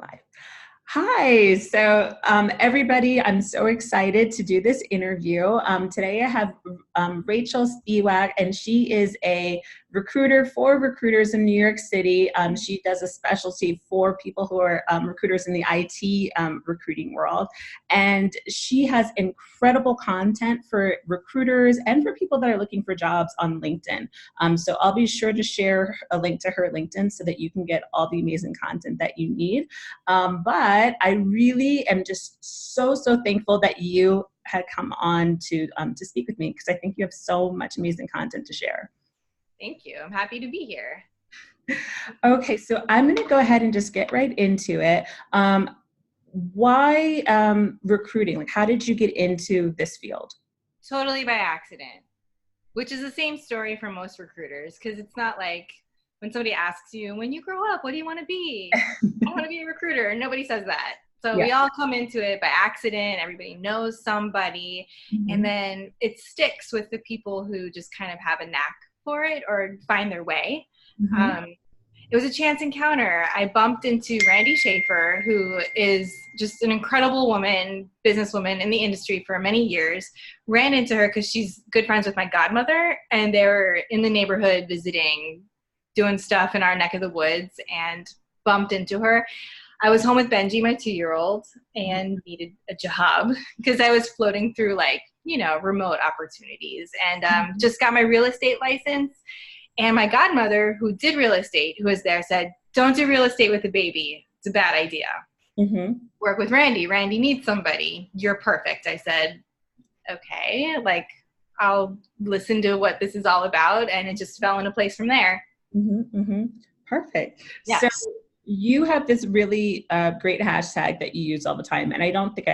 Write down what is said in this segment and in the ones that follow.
Live. Hi. So, everybody, I'm so excited to do this interview. Today I have Rachel Spiewak, and she is a recruiter for recruiters in New York City. She does a specialty for people who are recruiters in the IT recruiting world. And she has incredible content for recruiters and for people that are looking for jobs on LinkedIn. So I'll be sure to share a link to her LinkedIn so that you can get all the amazing content that you need. But I really am just so thankful that you had come on to speak with me, because I think you have so much amazing content to share. Thank you. I'm happy to be here. Okay, so I'm going to go ahead and just get right into it. Why recruiting? Like, how did you get into this field? Totally by accident, which is the same story for most recruiters, because it's not like when somebody asks you, when you grow up, what do you want to be? I want to be a recruiter. And nobody says that. So Yeah. we all come into it by accident. Everybody knows somebody. Mm-hmm. And then it sticks with the people who just kind of have a knack for it or find their way. Mm-hmm. It was a chance encounter. I bumped into Randy Schaefer, who is just an incredible woman, businesswoman in the industry for many years. Ran into her because she's good friends with my godmother, and they were in the neighborhood visiting, doing stuff in our neck of the woods, and bumped into her. I was home with Benji, my 2-year-old, and needed a job because I was floating through remote opportunities, and just got my real estate license. And my godmother, who did real estate, who was there, said, "Don't do real estate with a baby. It's a bad idea. Mm-hmm. Work with Randy. Randy needs somebody. You're perfect." I said, okay, I'll listen to what this is all about. And it just fell into place from there. Mm-hmm. Mm-hmm. Perfect. Yes. So you have this really great hashtag that you use all the time. And I don't think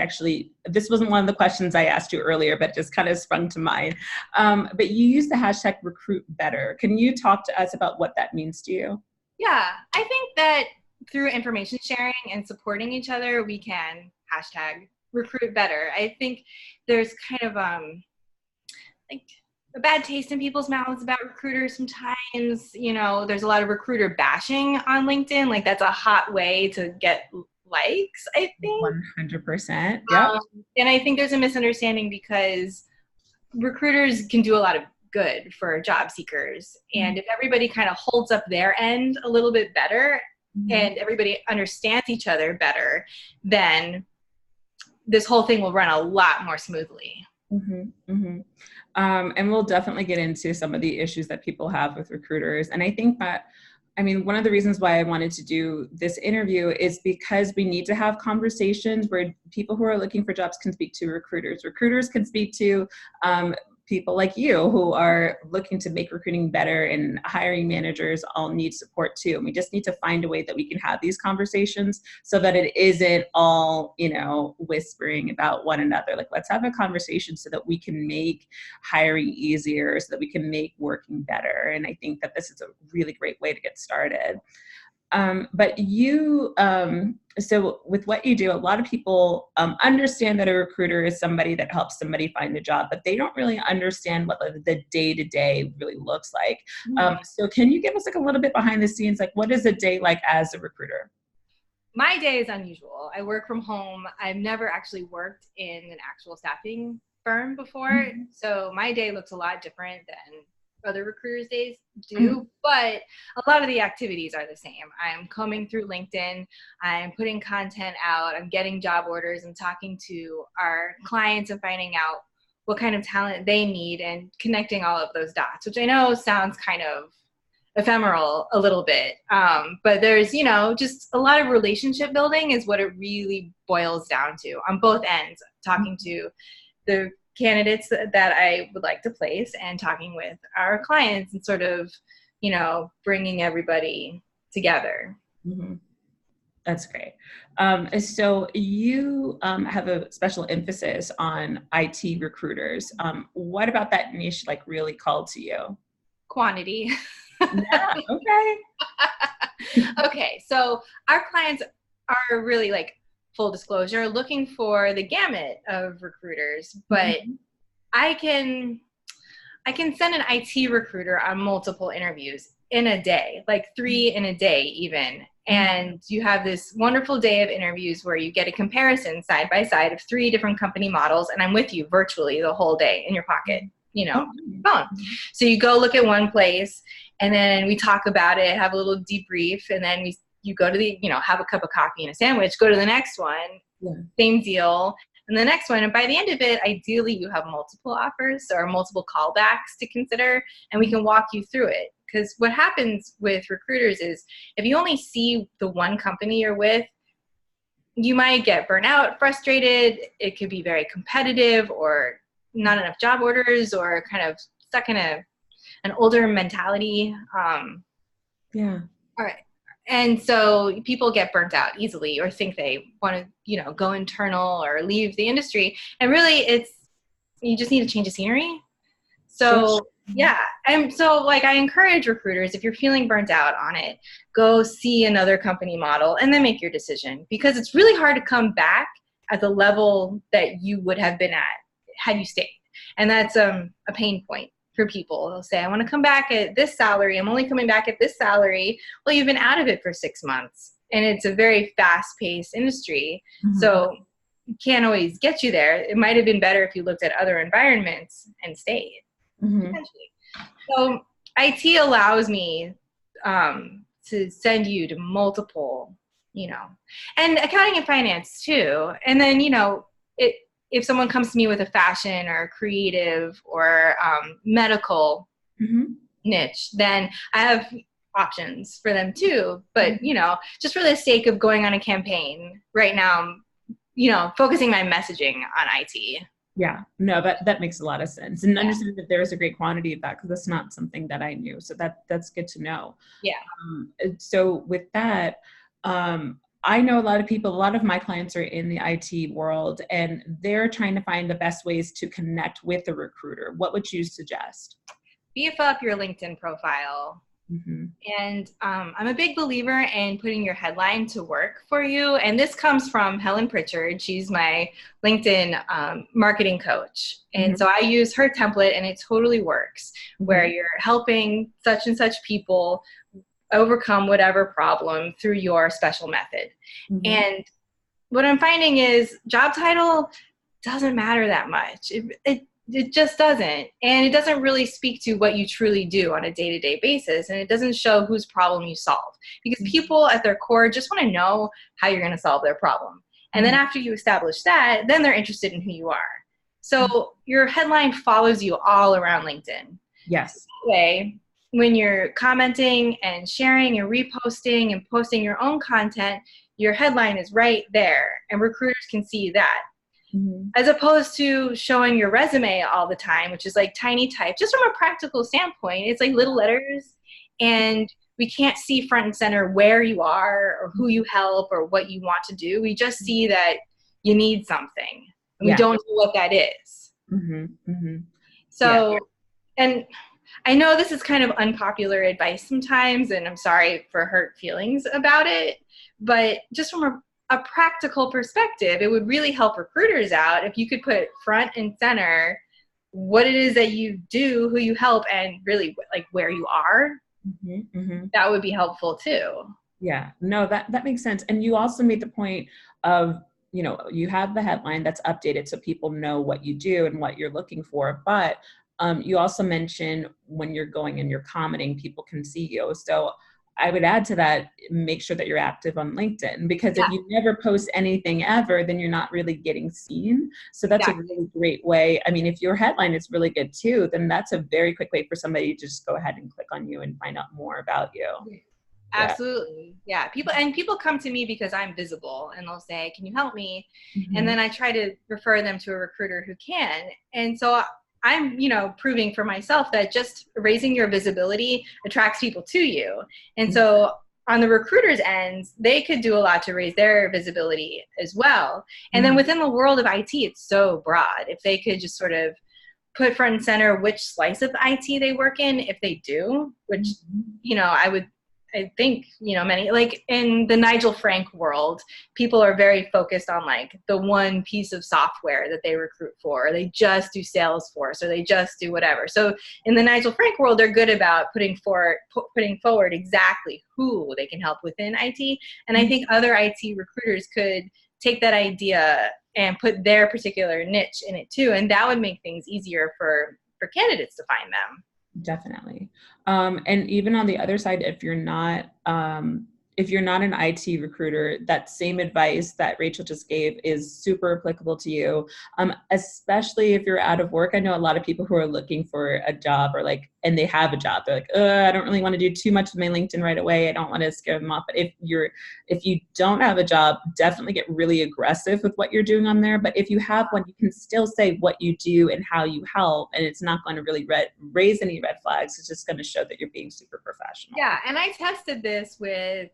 this wasn't one of the questions I asked you earlier, but just kind of sprung to mind. But you use the hashtag recruit better. Can you talk to us about what that means to you? Yeah, I think that through information sharing and supporting each other, we can hashtag recruit better. I think there's kind of like a bad taste in people's mouths about recruiters sometimes. There's a lot of recruiter bashing on LinkedIn. Like, that's a hot way to get likes, I think. 100%. Yep. And I think there's a misunderstanding because recruiters can do a lot of good for job seekers. And if everybody kind of holds up their end a little bit better, and everybody understands each other better, then this whole thing will run a lot more smoothly. Mm-hmm, mm-hmm. And we'll definitely get into some of the issues that people have with recruiters. And I think that, one of the reasons why I wanted to do this interview is because we need to have conversations where people who are looking for jobs can speak to recruiters. Recruiters can speak to people like you who are looking to make recruiting better, and hiring managers all need support too. And we just need to find a way that we can have these conversations so that it isn't all, whispering about one another. Like, let's have a conversation so that we can make hiring easier, so that we can make working better. And I think that this is a really great way to get started. But you, so with what you do, a lot of people understand that a recruiter is somebody that helps somebody find a job, but they don't really understand what the day-to-day really looks like. So can you give us a little bit behind the scenes? Like, what is a day like as a recruiter? My day is unusual. I work from home. I've never actually worked in an actual staffing firm before. So my day looks a lot different than other recruiters' days do, but a lot of the activities are the same. I'm combing through LinkedIn, I'm putting content out, I'm getting job orders, I'm talking to our clients and finding out what kind of talent they need and connecting all of those dots, which I know sounds kind of ephemeral a little bit. But there's, just a lot of relationship building is what it really boils down to on both ends, talking to the candidates that I would like to place and talking with our clients and sort of, bringing everybody together. Mm-hmm. That's great. So you have a special emphasis on IT recruiters. What about that niche really called to you? Quantity. Yeah, okay. Okay, so our clients are really, full disclosure, looking for the gamut of recruiters, but I can send an IT recruiter on multiple interviews in a day, 3 in a day even. And you have this wonderful day of interviews where you get a comparison side by side of 3 different company models, and I'm with you virtually the whole day in your pocket, phone. So you go look at one place, and then we talk about it, have a little debrief, and then you go to the, have a cup of coffee and a sandwich, go to the next one, same deal, and the next one. And by the end of it, ideally you have multiple offers or multiple callbacks to consider, and we can walk you through it. Because what happens with recruiters is if you only see the one company you're with, you might get burnt out, frustrated. It could be very competitive or not enough job orders or kind of stuck in an older mentality. Yeah. All right. And so people get burnt out easily or think they want to, go internal or leave the industry. And really you just need to change the scenery. So yeah. And so I encourage recruiters, if you're feeling burnt out on it, go see another company model and then make your decision, because it's really hard to come back at the level that you would have been at had you stayed. And that's a pain point for people. They'll say, I want to come back at this salary. I'm only coming back at this salary. Well, you've been out of it for 6 months, and it's a very fast-paced industry. So you can't always get you there. It might have been better if you looked at other environments and stayed. So IT allows me to send you to multiple, and accounting and finance too. And then, if someone comes to me with a fashion or creative or medical niche, then I have options for them too. But, just for the sake of going on a campaign right now, I'm, focusing my messaging on IT. Yeah, no, that makes a lot of sense. And understand that there is a great quantity of that, because that's not something that I knew. So that's good to know. Yeah. So with that, I know a lot of my clients are in the IT world, and they're trying to find the best ways to connect with a recruiter. What would you suggest? Beef up your LinkedIn profile. And I'm a big believer in putting your headline to work for you. And this comes from Helen Pritchard. She's my LinkedIn marketing coach. And so I use her template, and it totally works, where you're helping such and such people overcome whatever problem through your special method. And what I'm finding is job title doesn't matter that much. It just doesn't. And it doesn't really speak to what you truly do on a day-to-day basis. And it doesn't show whose problem you solve, because people at their core just want to know how you're going to solve their problem. And then after you establish that, then they're interested in who you are. So your headline follows you all around LinkedIn. Yes. That way, when you're commenting and sharing and reposting and posting your own content, your headline is right there, and recruiters can see that. As opposed to showing your resume all the time, which is tiny type. Just from a practical standpoint, it's little letters, and we can't see front and center where you are or who you help or what you want to do. We just see that you need something, and we don't know what that is. So, and I know this is kind of unpopular advice sometimes, and I'm sorry for hurt feelings about it, but just from a practical perspective, it would really help recruiters out if you could put front and center what it is that you do, who you help, and really where you are. That would be helpful too. Yeah, no, that makes sense. And you also made the point of, you have the headline that's updated so people know what you do and what you're looking for. But you also mentioned when you're going and you're commenting, people can see you. So I would add to that, make sure that you're active on LinkedIn, because if you never post anything ever, then you're not really getting seen. So that's a really great way. I mean, if your headline is really good too, then that's a very quick way for somebody to just go ahead and click on you and find out more about you. Absolutely. Yeah. People come to me because I'm visible, and they'll say, can you help me? And then I try to refer them to a recruiter who can. And so I'm, proving for myself that just raising your visibility attracts people to you. And so on the recruiter's end, they could do a lot to raise their visibility as well. And then within the world of IT, it's so broad. If they could just sort of put front and center which slice of IT they work in, if they do, which, I would I think, many, like in the Nigel Frank world, people are very focused on like the one piece of software that they recruit for, or they just do Salesforce, or they just do whatever. So in the Nigel Frank world, they're good about putting forward exactly who they can help within IT. And I think other IT recruiters could take that idea and put their particular niche in it too. And that would make things easier for candidates to find them. Definitely. And even on the other side, if you're not an IT recruiter, that same advice that Rachel just gave is super applicable to you. Especially if you're out of work. I know a lot of people who are looking for a job and they have a job. They're like, I don't really want to do too much with my LinkedIn right away. I don't want to scare them off. But if you don't have a job, definitely get really aggressive with what you're doing on there. But if you have one, you can still say what you do and how you help. And it's not going to really raise any red flags. It's just going to show that you're being super professional. Yeah. And I tested this with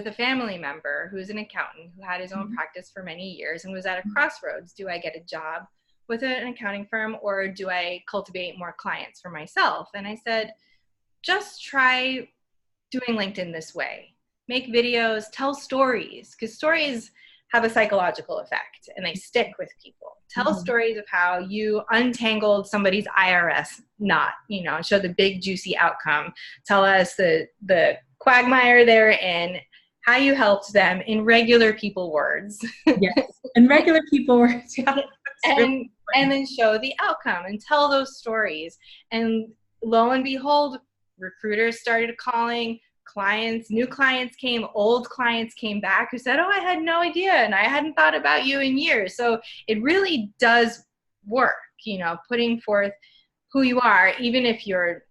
a family member who's an accountant who had his own practice for many years and was at a crossroads. Do I get a job with an accounting firm, or do I cultivate more clients for myself? And I said, just try doing LinkedIn this way. Make videos, tell stories, because stories have a psychological effect and they stick with people. Tell stories of how you untangled somebody's IRS knot, show the big juicy outcome. Tell us the quagmire they're in, how you helped them in regular people words. Yes, in regular people words, yeah. And then show the outcome and tell those stories. And lo and behold, recruiters started calling, new clients came, old clients came back who said, oh, I had no idea and I hadn't thought about you in years. So it really does work, putting forth who you are, even if you're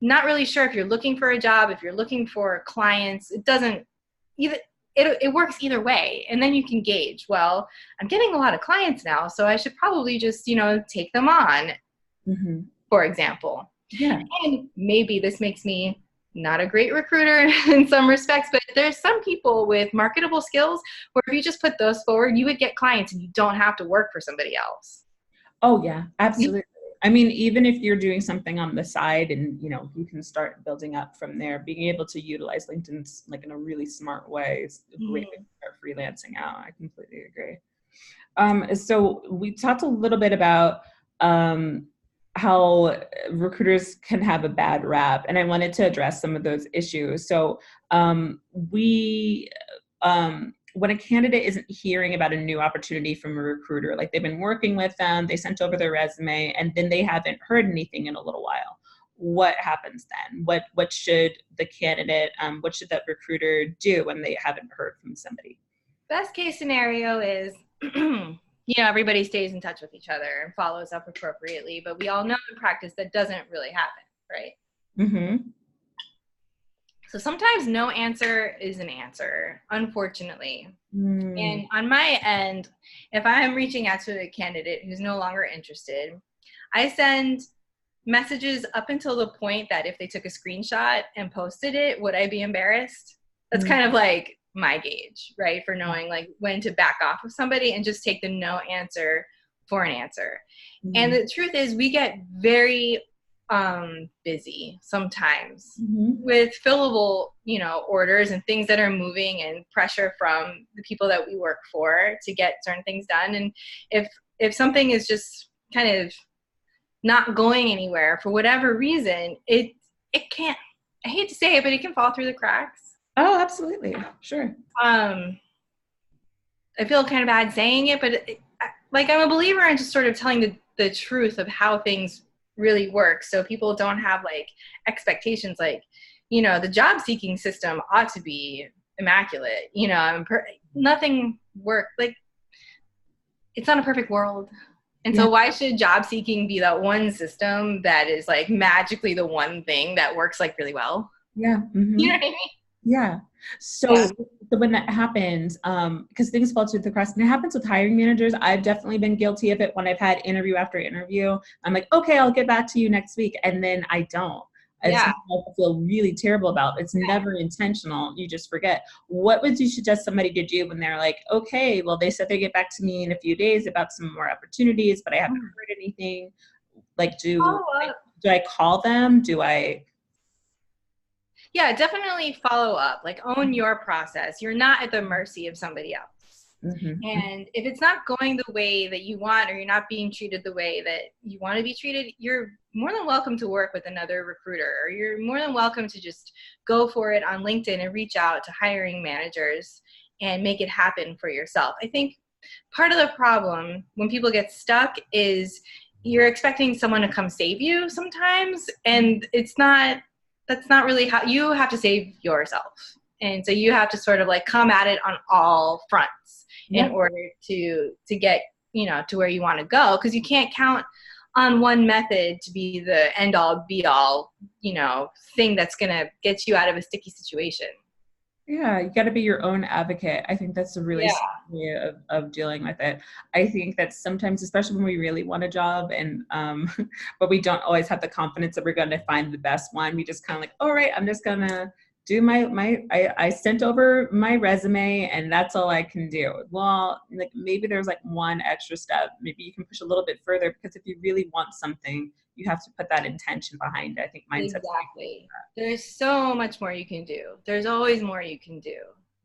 not really sure if you're looking for a job, if you're looking for clients. It works either way. And then you can gauge, well, I'm getting a lot of clients now, so I should probably just, take them on, for example. Yeah. And maybe this makes me not a great recruiter in some respects, but there's some people with marketable skills where if you just put those forward, you would get clients and you don't have to work for somebody else. Oh yeah, absolutely. I mean, even if you're doing something on the side and, you can start building up from there, being able to utilize LinkedIn like in a really smart way is a great way to start freelancing out. I completely agree. So we talked a little bit about how recruiters can have a bad rap, and I wanted to address some of those issues. So when a candidate isn't hearing about a new opportunity from a recruiter, like they've been working with them, they sent over their resume, and then they haven't heard anything in a little while, what happens then? What should the candidate, what should that recruiter do when they haven't heard from somebody? Best case scenario is, everybody stays in touch with each other and follows up appropriately, but we all know in practice that doesn't really happen, right? Mm-hmm. So sometimes no answer is an answer, unfortunately. And on my end, if I'm reaching out to a candidate who's no longer interested, I send messages up until the point that if they took a screenshot and posted it, would I be embarrassed? That's kind of like my gauge, right? For knowing like when to back off of somebody and just take the no answer for an answer. And the truth is we get very busy sometimes with fillable, orders and things that are moving and pressure from the people that we work for to get certain things done. And if something is just kind of not going anywhere for whatever reason, it can't, I hate to say it, but it can fall through the cracks. Oh, absolutely. Sure. I feel kind of bad saying it, but I'm a believer in just sort of telling the truth of how things really work, so people don't have like expectations like, the job seeking system ought to be immaculate, nothing work, like it's not a perfect world. And so why should job seeking be that one system that is like magically the one thing that works like really well? Yeah. Mm-hmm. You know what I mean? Yeah. So when that happens, because things fall through the cracks, and it happens with hiring managers. I've definitely been guilty of it when I've had interview after interview. I'm like, okay, I'll get back to you next week. And then I don't. It's something I feel really terrible about. It's never intentional. You just forget. What would you suggest somebody to do when they're like, okay, well, they said they get back to me in a few days about some more opportunities, but I haven't heard anything. Like, do I call them? Do I? Yeah, definitely follow up, like own your process. You're not at the mercy of somebody else. Mm-hmm. And if it's not going the way that you want, or you're not being treated the way that you want to be treated, you're more than welcome to work with another recruiter, or you're more than welcome to just go for it on LinkedIn and reach out to hiring managers and make it happen for yourself. I think part of the problem when people get stuck is you're expecting someone to come save you sometimes, and that's not really how. You have to save yourself. And so you have to sort of like come at it on all fronts in Yeah. order to get, to where you want to go, because you can't count on one method to be the end all be all, thing that's going to get you out of a sticky situation. Yeah, you got to be your own advocate. I think that's a really Yeah, smart way of dealing with it. I think that sometimes, especially when we really want a job and but we don't always have the confidence that we're going to find the best one. We just kind of like, all right, I'm just gonna do I sent over my resume and that's all I can do. Well, like maybe there's like one extra step. Maybe you can push a little bit further, because if you really want something, you have to put that intention behind it. I think mindset's exactly. There's so much more you can do. There's always more you can do.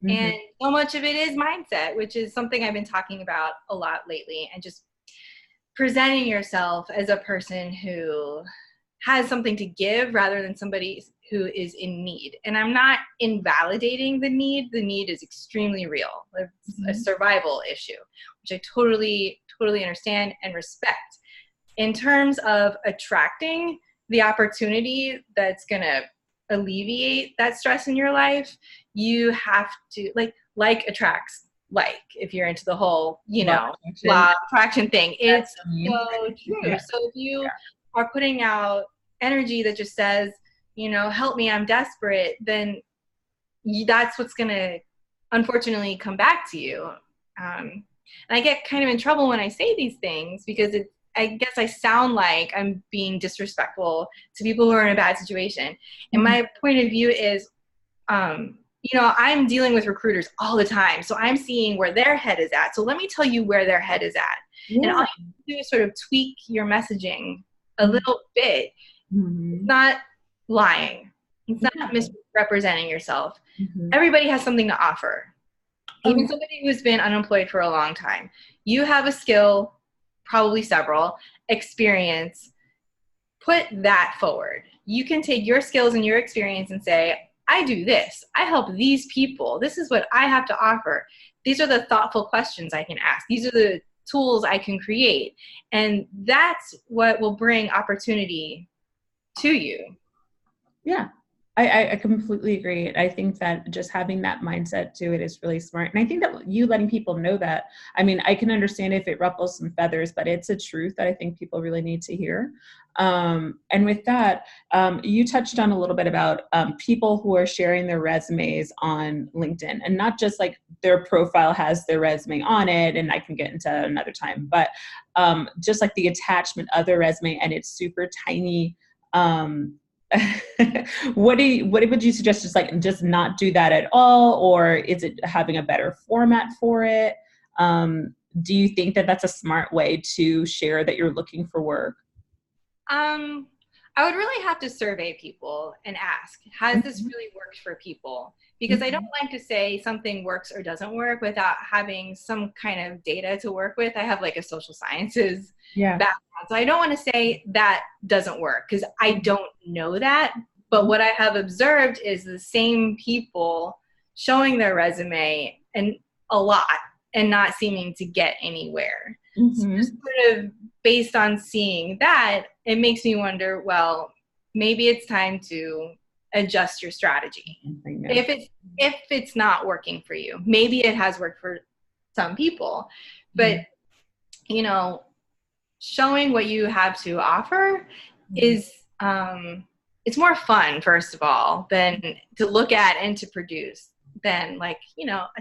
big. And so much of it is mindset, which is something I've been talking about a lot lately, and just presenting yourself as a person who has something to give rather than somebody who is in need. And I'm not invalidating the need. The need is extremely real. It's a survival issue, which I totally, totally understand and respect. In terms of attracting the opportunity that's going to alleviate that stress in your life, you have to like attracts like, if you're into the whole, Love attraction. law of attraction thing. That's It's me. so true. Yeah. So if you are putting out energy that just says, help me, I'm desperate, then that's what's going to unfortunately come back to you. And I get kind of in trouble when I say these things, because I guess I sound like I'm being disrespectful to people who are in a bad situation. And my point of view is, I'm dealing with recruiters all the time. So I'm seeing where their head is at. So let me tell you where their head is at. Yeah. And all you have to do is sort of tweak your messaging a little bit. It's not lying. It's not misrepresenting yourself. Everybody has something to offer. Even somebody who's been unemployed for a long time. You have a skill, probably several, experience. Put that forward. You can take your skills and your experience and say, I do this. I help these people. This is what I have to offer. These are the thoughtful questions I can ask. These are the tools I can create. And that's what will bring opportunity to you. Yeah, I completely agree. I think that just having that mindset to it is really smart. And I think that you letting people know that, I mean, I can understand if it ruffles some feathers, but it's a truth that I think people really need to hear. And with that, you touched on a little bit about people who are sharing their resumes on LinkedIn, and not just like their profile has their resume on it, and I can get into another time, but just like the attachment of their resume and it's super tiny. What would you suggest? Just not do that at all, or is it having a better format for it? Do you think that that's a smart way to share that you're looking for work? I would really have to survey people and ask, has this really worked for people? Because I don't like to say something works or doesn't work without having some kind of data to work with. I have like a social sciences background. So I don't want to say that doesn't work, because I don't know that. But what I have observed is the same people showing their resume and a lot and not seeming to get anywhere. So just sort of based on seeing that, it makes me wonder, well, maybe it's time to adjust your strategy. If it's not working for you, maybe it has worked for some people, but showing what you have to offer is it's more fun, first of all, than to look at and to produce than a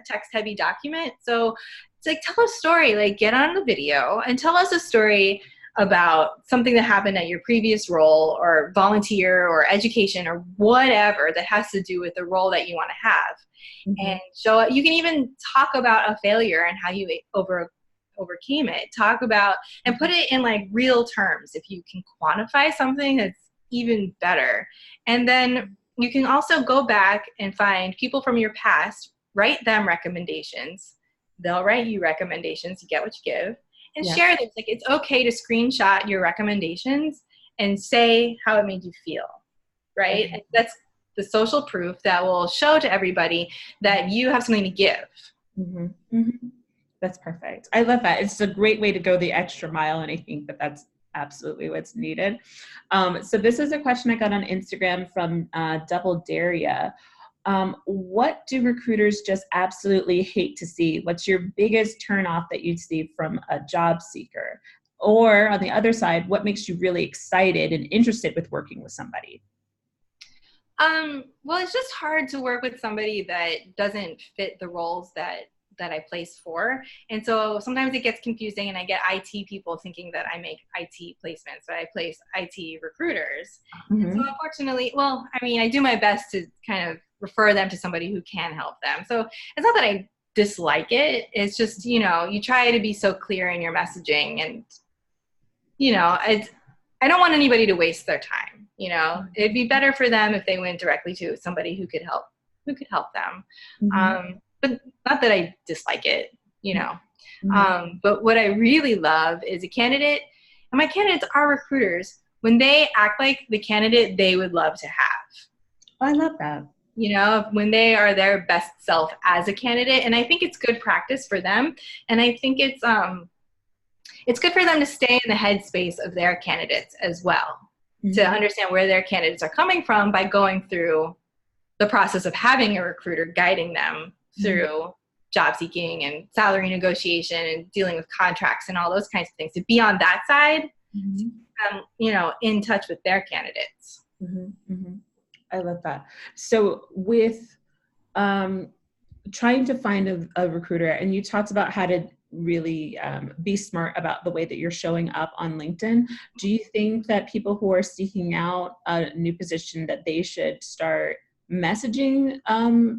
text heavy document. So it's like, tell a story, like get on the video and tell us a story about something that happened at your previous role, or volunteer or education or whatever that has to do with the role that you want to have. And show it. You can even talk about a failure and how you overcame it. Talk about and put it in like real terms. If you can quantify something, that's even better. And then you can also go back and find people from your past, write them recommendations. They'll write you recommendations. You get what you give, and Yeah. share this. Like, it's okay to screenshot your recommendations and say how it made you feel, right? Okay. And that's the social proof that will show to everybody that you have something to give. Mm-hmm. Mm-hmm. That's perfect. I love that. It's a great way to go the extra mile, and I think that that's absolutely what's needed. So this is a question I got on Instagram from Double Daria. What do recruiters just absolutely hate to see? What's your biggest turnoff that you see from a job seeker? Or on the other side, what makes you really excited and interested with working with somebody? Well, it's just hard to work with somebody that doesn't fit the roles that I place for. And so sometimes it gets confusing, and I get IT people thinking that I make IT placements, but I place IT recruiters. And so Mm-hmm. unfortunately, well, I mean, I do my best to kind of refer them to somebody who can help them. So it's not that I dislike it. It's just, you try to be so clear in your messaging, and, I don't want anybody to waste their time. It'd be better for them if they went directly to somebody who could help them. Mm-hmm. But not that I dislike it, Mm-hmm. But what I really love is a candidate, and my candidates are recruiters, when they act like the candidate they would love to have, I love that. when they are their best self as a candidate. And I think it's good practice for them. And I think it's good for them to stay in the headspace of their candidates as well, to Mm-hmm. understand where their candidates are coming from by going through the process of having a recruiter guiding them through job seeking and salary negotiation and dealing with contracts and all those kinds of things, to be on that side, Mm-hmm. in touch with their candidates. Mm-hmm. Mm-hmm. I love that. So with trying to find a recruiter, and you talked about how to really be smart about the way that you're showing up on LinkedIn. Do you think that people who are seeking out a new position, that they should start messaging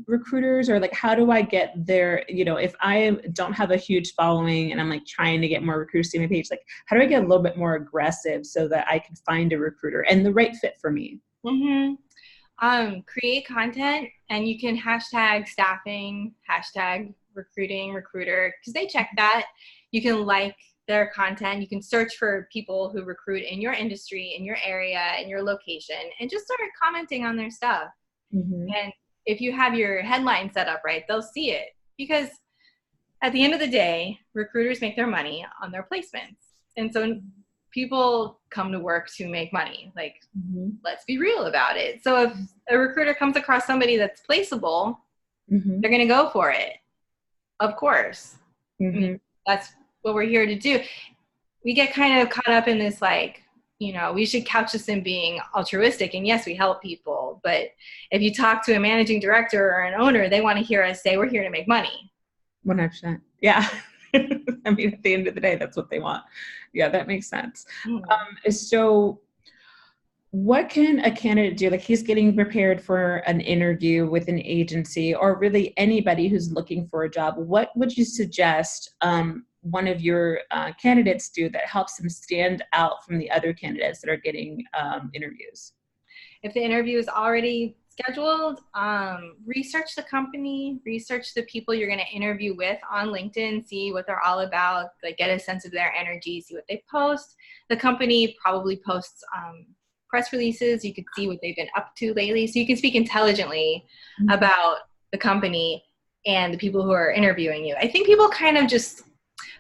recruiters, or like, how do I get there? If I don't have a huge following and I'm like trying to get more recruiters to my page, like how do I get a little bit more aggressive so that I can find a recruiter and the right fit for me? Mm-hmm. Create content, and you can hashtag staffing, hashtag recruiting, recruiter, because they check that. You can like their content. You can search for people who recruit in your industry, in your area, in your location, and just start commenting on their stuff. Mm-hmm. And if you have your headline set up right, they'll see it, because at the end of the day, recruiters make their money on their placements. And so people come to work to make money. Like, Mm-hmm. let's be real about it. So if a recruiter comes across somebody that's placeable, Mm-hmm. they're going to go for it. Of course. I Mm-hmm. mean, that's what we're here to do. We get kind of caught up in this, like, we should couch this in being altruistic. And yes, we help people. But if you talk to a managing director or an owner, they want to hear us say, we're here to make money. 100%. Yeah. I mean, at the end of the day, that's what they want. Yeah, that makes sense. So what can a candidate do? Like, he's getting prepared for an interview with an agency, or really anybody who's looking for a job. What would you suggest one of your candidates do that helps them stand out from the other candidates that are getting interviews? If the interview is already scheduled, research the company, research the people you're going to interview with on LinkedIn, see what they're all about, like get a sense of their energy, see what they post. The company probably posts press releases. You could see what they've been up to lately. So you can speak intelligently about the company and the people who are interviewing you. I think people kind of just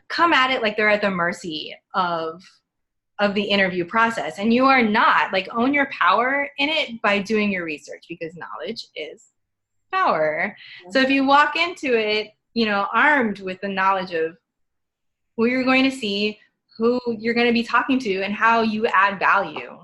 come at it like they're at the mercy of the interview process, and you are not. Like, own your power in it by doing your research, because knowledge is power. So if you walk into it, armed with the knowledge of who you're going to see, who you're going to be talking to, and how you add value,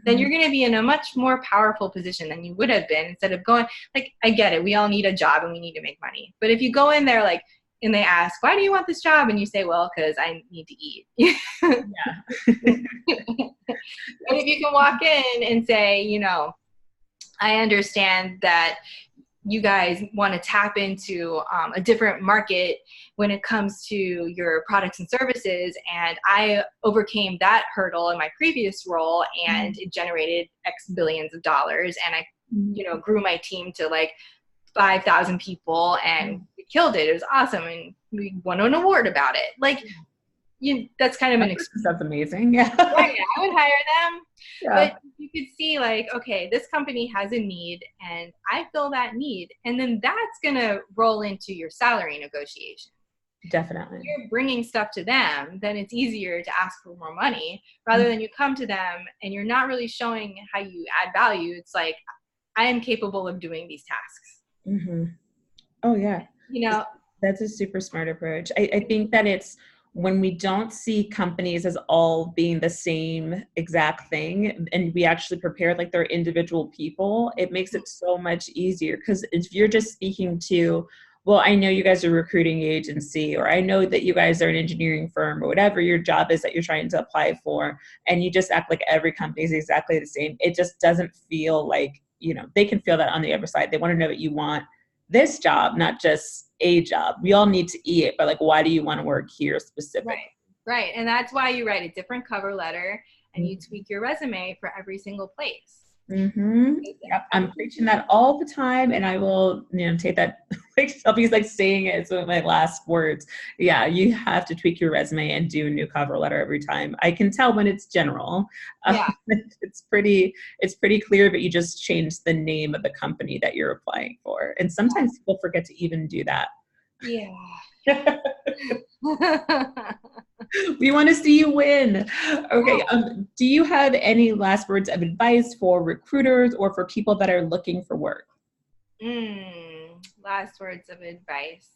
then you're going to be in a much more powerful position than you would have been, instead of going, like, I get it, we all need a job and we need to make money. But if you go in there like, and they ask, why do you want this job? And you say, well, because I need to eat. Yeah. But if you can walk in and say, I understand that you guys want to tap into a different market when it comes to your products and services, and I overcame that hurdle in my previous role, and it generated X billions of dollars, and I you know, grew my team to like 5,000 people and we killed it. It was awesome. And we won an award about it. Like, that's kind of an experience. That's amazing. Yeah. Right, I would hire them. Yeah. But you could see like, okay, this company has a need and I fill that need. And then that's going to roll into your salary negotiation. Definitely. If you're bringing stuff to them, then it's easier to ask for more money rather than you come to them and you're not really showing how you add value. It's like, I am capable of doing these tasks. Mm-hmm. Oh, yeah. You know, that's a super smart approach. I think that it's when we don't see companies as all being the same exact thing and we actually prepare like they're individual people, it makes it so much easier. Because if you're just speaking to, well, I know you guys are a recruiting agency, or I know that you guys are an engineering firm, or whatever your job is that you're trying to apply for, and you just act like every company is exactly the same, it just doesn't feel like, you know, they can feel that on the other side. They want to know that you want this job, not just a job. We all need to eat, but like, why do you want to work here specifically? Right. And that's why you write a different cover letter and you tweak your resume for every single place. Mm-hmm. Yep. I'm preaching that all the time, and I will, take that. Like Shelby's like saying it. It's one of my last words. Yeah, you have to tweak your resume and do a new cover letter every time. I can tell when it's general. Yeah, it's pretty clear, but you just change the name of the company that you're applying for, and sometimes people forget to even do that. Yeah. We want to see you win. Okay. Do you have any last words of advice for recruiters or for people that are looking for work? Last words of advice.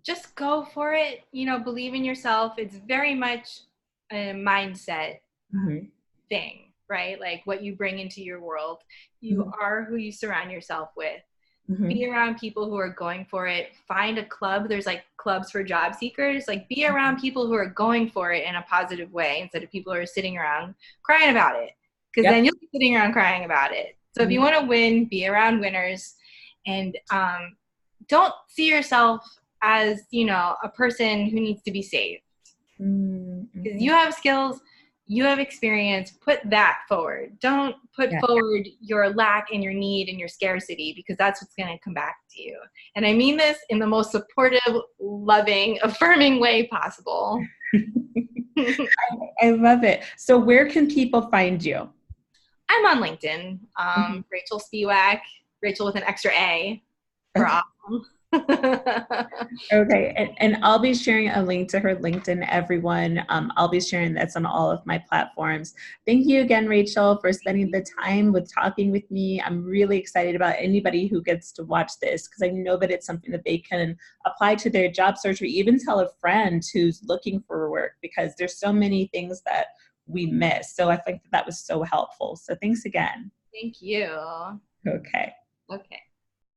Just go for it. Believe in yourself. It's very much a mindset thing, right? Like what you bring into your world. You are who you surround yourself with. Be around people who are going for it. Find a club. There's like clubs for job seekers. Like be around people who are going for it in a positive way instead of people who are sitting around crying about it. Because then you'll be sitting around crying about it. So if you want to win, be around winners, and don't see yourself as, a person who needs to be saved. Because you have skills, you have experience, put that forward. Don't put forward your lack and your need and your scarcity, because that's what's going to come back to you. And I mean this in the most supportive, loving, affirming way possible. I love it. So where can people find you? I'm on LinkedIn. Rachel Spiewak, Rachel with an extra A for awesome. Okay. And I'll be sharing a link to her LinkedIn, everyone. I'll be sharing this on all of my platforms. Thank you again, Rachel, for spending the time with talking with me. I'm really excited about anybody who gets to watch this, because I know that it's something that they can apply to their job search, or even tell a friend who's looking for work, because there's so many things that we miss. So I think that was so helpful. So thanks again. Thank you. Okay. Okay.